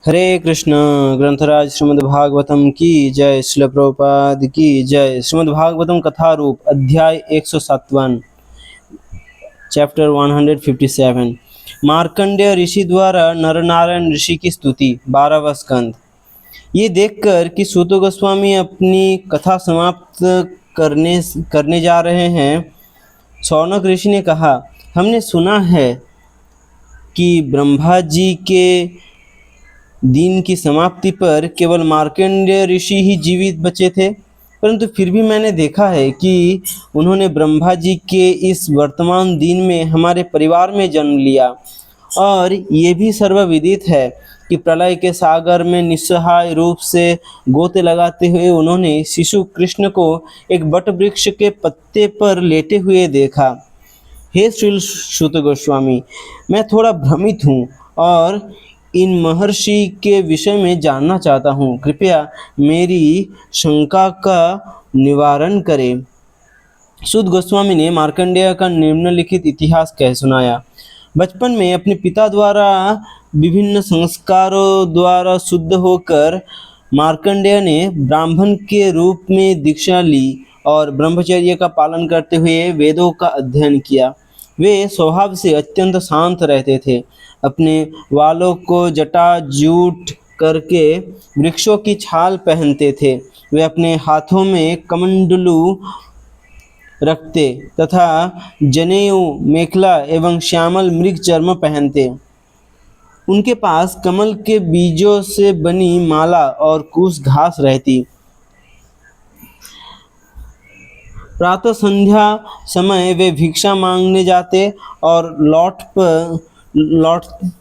हरे कृष्ण। ग्रंथराज श्रीमद् भागवतम की जय। श्रील प्रभुपाद की जय। श्रीमद् भागवतम कथा रूप अध्याय 157 चैप्टर 157। मार्कंडेय ऋषि द्वारा नरनारायण ऋषि की स्तुति। 12वां स्कंद। ये देखकर कि सूत गोस्वामी अपनी कथा समाप्त करने जा रहे हैं, शौनक ऋषि ने कहा, हमने सुना है कि ब्रह्मा जी के दिन की समाप्ति पर केवल मार्कंडेय ऋषि ही जीवित बचे थे, परंतु फिर भी मैंने देखा है कि उन्होंने ब्रह्मा जी के इस वर्तमान दिन में हमारे परिवार में जन्म लिया। और ये भी सर्वविदित है कि प्रलय के सागर में निस्सहाय रूप से गोते लगाते हुए उन्होंने शिशु कृष्ण को एक बट वृक्ष के पत्ते पर लेटे हुए देखा। हे श्री सुत गोस्वामी, मैं थोड़ा भ्रमित हूँ और इन महर्षि के विषय में जानना चाहता हूँ। कृपया मेरी शंका का निवारण करें। सूत गोस्वामी ने मार्कंडेय का निम्नलिखित इतिहास कह सुनाया। बचपन में अपने पिता द्वारा विभिन्न संस्कारों द्वारा शुद्ध होकर मार्कंडेय ने ब्राह्मण के रूप में दीक्षा ली और ब्रह्मचर्य का पालन करते हुए वेदों का अध्ययन किया। वे स्वभाव से अत्यंत शांत रहते थे। अपने वालों को जटा जूट करके वृक्षों की छाल पहनते थे। वे अपने हाथों में कमंडलू रखते तथा जनेऊ, मेखला एवं श्यामल मृग चर्म पहनते। उनके पास कमल के बीजों से बनी माला और कुश घास रहती। प्रातः संध्या समय वे भिक्षा मांगने जाते और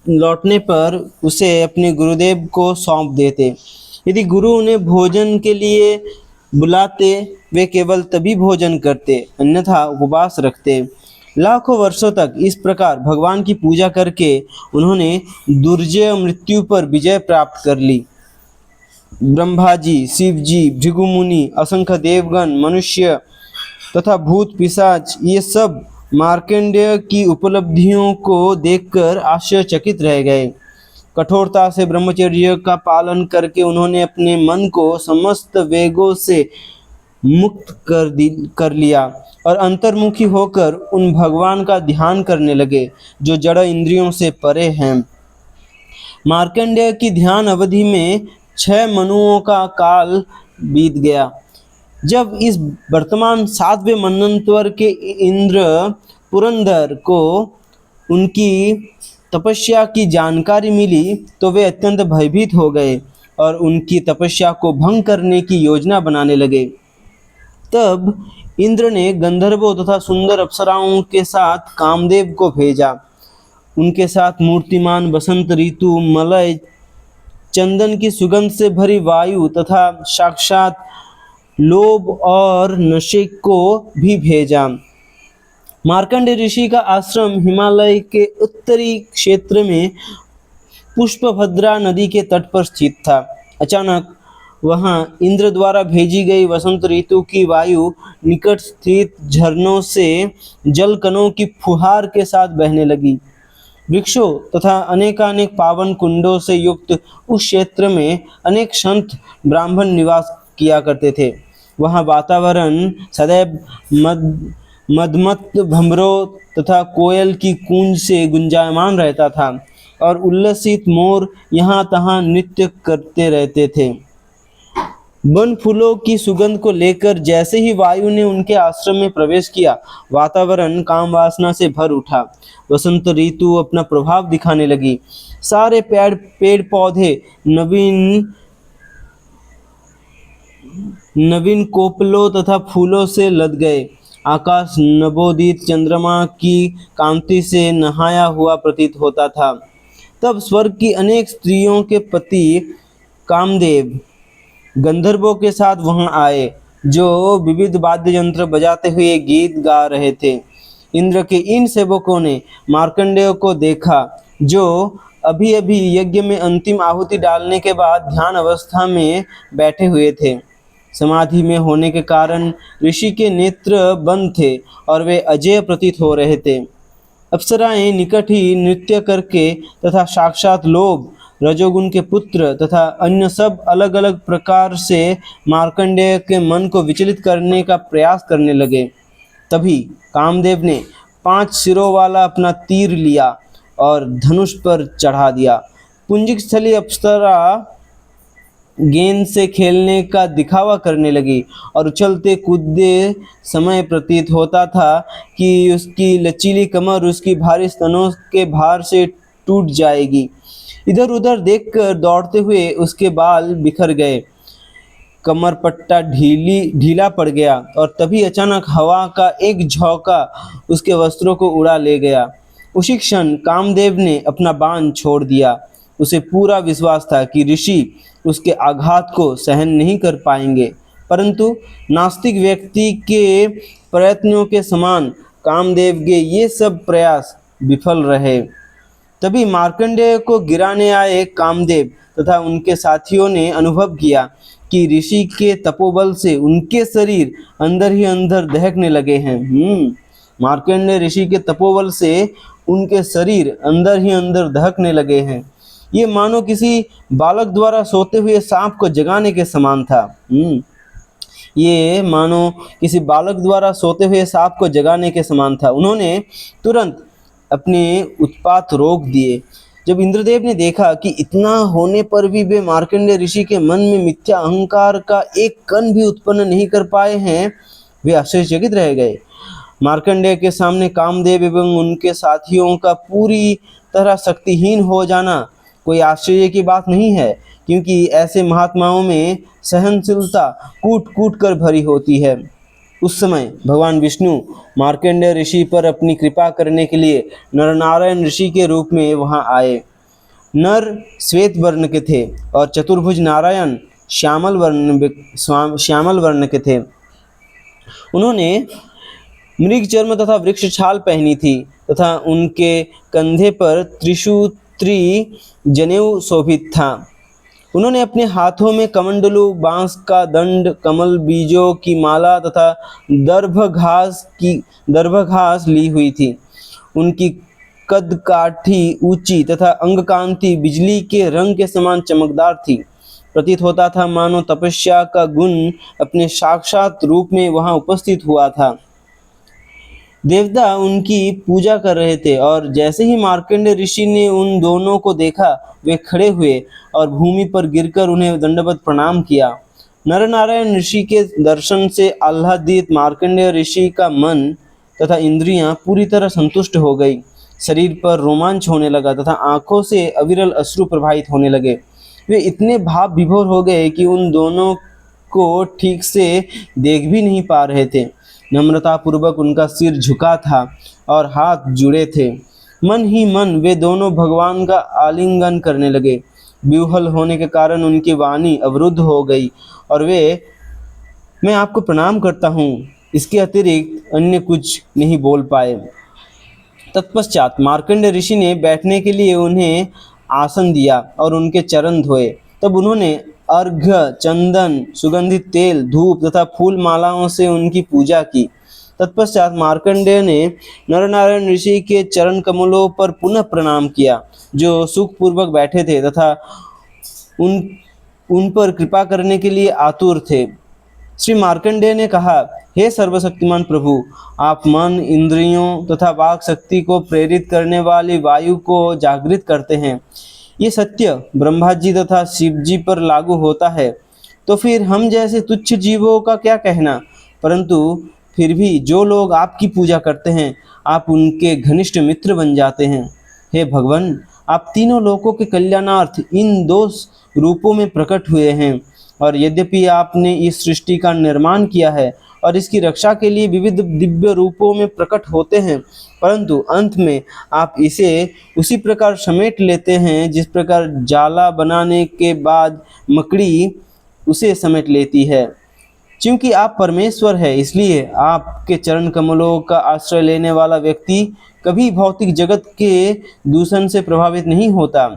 लौटने पर उसे अपने गुरुदेव को सौंप देते। यदि गुरु उन्हें भोजन के लिए बुलाते, वे केवल तभी भोजन करते, अन्यथा उपवास रखते। लाखों वर्षों तक इस प्रकार भगवान की पूजा करके उन्होंने दुर्जय मृत्यु पर विजय प्राप्त कर ली। ब्रह्मा जी, शिव जी, भृगु मुनि, असंख्य देवगण, मनुष्य तथा भूत पिशाच, ये सब मार्कंडेय की उपलब्धियों को देखकर आश्चर्यचकित रह गए। कठोरता से ब्रह्मचर्य का पालन करके उन्होंने अपने मन को समस्त वेगों से मुक्त कर लिया और अंतर्मुखी होकर उन भगवान का ध्यान करने लगे जो जड़ इंद्रियों से परे हैं। मार्कंडेय की ध्यान अवधि में 6 मनुओं का काल बीत गया। जब इस वर्तमान 7वें मनंतवर के इंद्र पुरंदर को उनकी तपस्या की जानकारी मिली तो वे अत्यंत भयभीत हो गए और उनकी तपस्या को भंग करने की योजना बनाने लगे। तब इंद्र ने गंधर्वों तथा सुंदर अप्सराओं के साथ कामदेव को भेजा। उनके साथ मूर्तिमान बसंत ऋतु, मलय, चंदन की सुगंध से भरी वायु तथा साक्षात लोभ और नशे को भी भेजा। मार्कंडेय ऋषि का आश्रम हिमालय के उत्तरी क्षेत्र में पुष्पभद्रा नदी के तट पर स्थित था। अचानक वहां इंद्र द्वारा भेजी गई वसंत ऋतु की वायु निकट स्थित झरनों से जल कणों की फुहार के साथ बहने लगी। वृक्षों तथा अनेकानेक पावन कुंडों से युक्त उस क्षेत्र में अनेक संत ब्राह्मण निवास किया करते थे। वहाँ वातावरण सदैव मदमत्त भंवरों तथा कोयल की गूंज से गुंजायमान रहता था और उल्लसित मोर यहाँ तहाँ नृत्य करते रहते थे। वन फूलों की सुगंध को लेकर जैसे ही वायु ने उनके आश्रम में प्रवेश किया, वातावरण काम वासना से भर उठा। वसंत ऋतु अपना प्रभाव दिखाने लगी। सारे पेड़ पौधे नवीन कोपलों तथा फूलों से लद गए। आकाश नवोदित चंद्रमा की कांति से नहाया हुआ प्रतीत होता था। तब स्वर्ग की अनेक स्त्रियों के पति कामदेव गंधर्वों के साथ वहां आए, जो विविध वाद्य यंत्र बजाते हुए गीत गा रहे थे। इंद्र के इन सेवकों ने मार्कंडेय को देखा, जो अभी अभी यज्ञ में अंतिम आहुति डालने के बाद ध्यान अवस्था में बैठे हुए थे। समाधि में होने के कारण ऋषि के नेत्र बंद थे और वे अजेय प्रतीत हो रहे थे। अप्सराएं निकट ही नृत्य करके तथा साक्षात लोभ, रजोगुण के पुत्र तथा अन्य सब अलग अलग प्रकार से मार्कंडेय के मन को विचलित करने का प्रयास करने लगे। तभी कामदेव ने 5 सिरों वाला अपना तीर लिया और धनुष पर चढ़ा दिया। पुंजिक स्थली अप्सरा गेंद से खेलने का दिखावा करने लगी और उछलते कूदते समय प्रतीत होता था कि उसकी लचीली कमर उसकी भारी स्तनों के भार से टूट जाएगी। इधर उधर देखकर दौड़ते हुए उसके बाल बिखर गए, कमर पट्टा ढीला पड़ गया और तभी अचानक हवा का एक झोंका उसके वस्त्रों को उड़ा ले गया। उसी क्षण कामदेव ने अपना बाण छोड़ दिया। उसे पूरा विश्वास था कि ऋषि उसके आघात को सहन नहीं कर पाएंगे, परंतु नास्तिक व्यक्ति के प्रयत्नों के समान कामदेव के ये सब प्रयास विफल रहे। तभी मार्कंडेय को गिराने आए कामदेव तथा उनके साथियों ने अनुभव किया कि ऋषि के तपोबल से उनके शरीर अंदर ही अंदर दहकने लगे हैं। मार्कंडेय ऋषि के तपोबल से उनके शरीर अंदर ही अंदर दहकने लगे हैं। ये मानो किसी बालक द्वारा सोते हुए सांप को जगाने के समान था। ये मानो किसी बालक द्वारा सोते हुए सांप को जगाने के समान था। उन्होंने तुरंत अपने उत्पात रोक दिए। जब इंद्रदेव ने देखा कि इतना होने पर भी वे मार्कंडेय ऋषि के मन में मिथ्या अहंकार का एक कण भी उत्पन्न नहीं कर पाए हैं, वे आश्चर्यचकित रह गए। मार्कंडेय के सामने कामदेव एवं उनके साथियों का पूरी तरह शक्तिहीन हो जाना कोई आश्चर्य की बात नहीं है, क्योंकि ऐसे महात्माओं में सहनशीलता कूट कूट कर भरी होती है। उस समय भगवान विष्णु मार्कंडेय ऋषि पर अपनी कृपा करने के लिए नरनारायण ऋषि के रूप में वहां आए। नर श्वेत वर्ण के थे और चतुर्भुज नारायण श्यामल वर्ण के थे। उन्होंने मृग चर्म तथा वृक्ष छाल पहनी थी तथा उनके कंधे पर त्रिशूत्री जनेऊ शोभित था। उन्होंने अपने हाथों में कमंडलू, बांस का दंड, कमल बीजों की माला तथा दर्भ घास ली हुई थी। उनकी कदकाठी ऊंची तथा अंगकांति बिजली के रंग के समान चमकदार थी। प्रतीत होता था मानो तपस्या का गुण अपने साक्षात रूप में वहां उपस्थित हुआ था। देवता उनकी पूजा कर रहे थे और जैसे ही मार्कंडेय ऋषि ने उन दोनों को देखा, वे खड़े हुए और भूमि पर गिरकर उन्हें दंडवत प्रणाम किया। नरनारायण ऋषि के दर्शन से आह्लादित मार्कंडेय ऋषि का मन तथा इंद्रियां पूरी तरह संतुष्ट हो गई। शरीर पर रोमांच होने लगा तथा आंखों से अविरल अश्रु प्रवाहित होने लगे। वे इतने भाव विभोर हो गए कि उन दोनों को ठीक से देख भी नहीं पा रहे थे। नम्रता पूर्वक उनका सिर झुका था और हाथ जुड़े थे। मन ही मन वे दोनों भगवान का आलिंगन करने लगे। विह्वल होने के कारण उनकी वाणी अवरुद्ध हो गई और वे मैं आपको प्रणाम करता हूँ, इसके अतिरिक्त अन्य कुछ नहीं बोल पाए। तत्पश्चात मार्कंडेय ऋषि ने बैठने के लिए उन्हें आसन दिया और उनके चरण धोए। तब उन्होंने अर्घ्य, चंदन, सुगंधित तेल, धूप तथा फूल मालाओं से उनकी पूजा की। तत्पश्चात मार्कंडेय ने नरनारायण ऋषि के चरण कमलों पर पुनः प्रणाम किया, जो सुखपूर्वक बैठे थे तथा उन पर कृपा करने के लिए आतुर थे। श्री मार्कंडेय ने कहा, हे सर्वशक्तिमान प्रभु, आप मन, इंद्रियों तथा वाक शक्ति को प्रेरित करने वाली वायु को जागृत करते हैं। ये सत्य ब्रह्मा जी तथा शिव जी पर लागू होता है, तो फिर हम जैसे तुच्छ जीवों का क्या कहना। परंतु फिर भी जो लोग आपकी पूजा करते हैं, आप उनके घनिष्ठ मित्र बन जाते हैं। हे भगवान, आप तीनों लोकों के कल्याणार्थ इन 2 रूपों में प्रकट हुए हैं, और यद्यपि आपने इस सृष्टि का निर्माण किया है और इसकी रक्षा के लिए विविध दिव्य रूपों में प्रकट होते हैं, परंतु अंत में आप इसे उसी प्रकार समेट लेते हैं जिस प्रकार जाला बनाने के बाद मकड़ी उसे समेट लेती है। क्योंकि आप परमेश्वर है, इसलिए आपके चरण कमलों का आश्रय लेने वाला व्यक्ति कभी भौतिक जगत के दूषण से प्रभावित नहीं होता।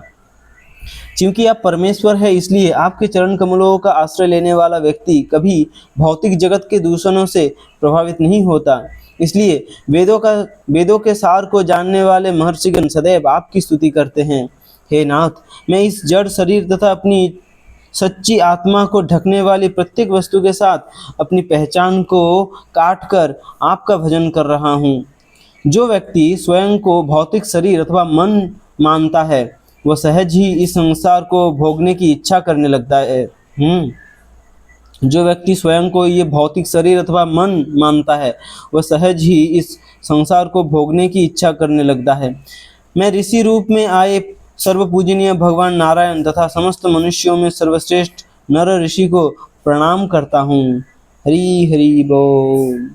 क्योंकि आप परमेश्वर है, इसलिए आपके चरण कमलों का आश्रय लेने वाला व्यक्ति कभी भौतिक जगत के दूषणों से प्रभावित नहीं होता। इसलिए वेदों के सार को जानने वाले महर्षिगण सदैव आपकी स्तुति करते हैं। हे नाथ, मैं इस जड़ शरीर तथा अपनी सच्ची आत्मा को ढकने वाली प्रत्येक वस्तु के साथ अपनी पहचान को काट कर आपका भजन कर रहा हूँ। जो व्यक्ति स्वयं को भौतिक शरीर अथवा मन मानता है वह सहज ही इस संसार को भोगने की इच्छा करने लगता है। जो व्यक्ति स्वयं को ये भौतिक शरीर अथवा मन मानता है वह सहज ही इस संसार को भोगने की इच्छा करने लगता है। मैं ऋषि रूप में आए सर्वपूजनीय भगवान नारायण तथा समस्त मनुष्यों में सर्वश्रेष्ठ नर ऋषि को प्रणाम करता हूँ। हरि हरि बोल।